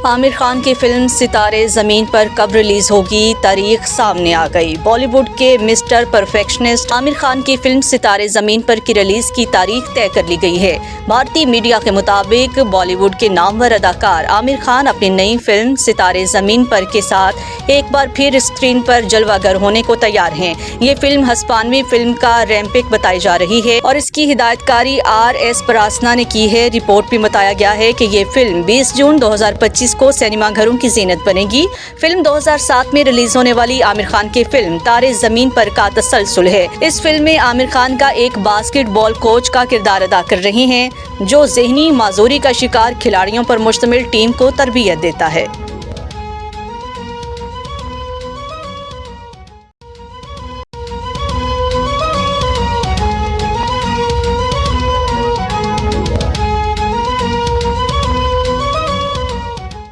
आमिर खान की फिल्म सितारे ज़मीन पर कब रिलीज होगी, तारीख सामने आ गई। बॉलीवुड के मिस्टर परफेक्शनिस्ट आमिर खान की फिल्म सितारे ज़मीन पर की रिलीज की तारीख तय कर ली गई है। भारतीय मीडिया के मुताबिक बॉलीवुड के नामवर अदाकार आमिर खान अपनी नई फिल्म सितारे ज़मीन पर के साथ एक बार फिर स्क्रीन पर जलवागर होने को तैयार हैं। ये फिल्म हस्पानवी फिल्म का रैम्पिक बताई जा रही है और इसकी हिदायतकारी RS परासना ने की है। रिपोर्ट में बताया गया है कि ये फिल्म 20 जून 2025 को सिनेमा घरों की जीनत बनेगी। फिल्म 2007 में रिलीज होने वाली आमिर खान की फिल्म तारे जमीन पर का तसलसल है। इस फिल्म में आमिर खान का एक बास्केटबॉल कोच का किरदार अदा कर रहे हैं, जो ज़हनी माजूरी का शिकार खिलाड़ियों पर मुश्तमिल टीम को तरबियत देता है।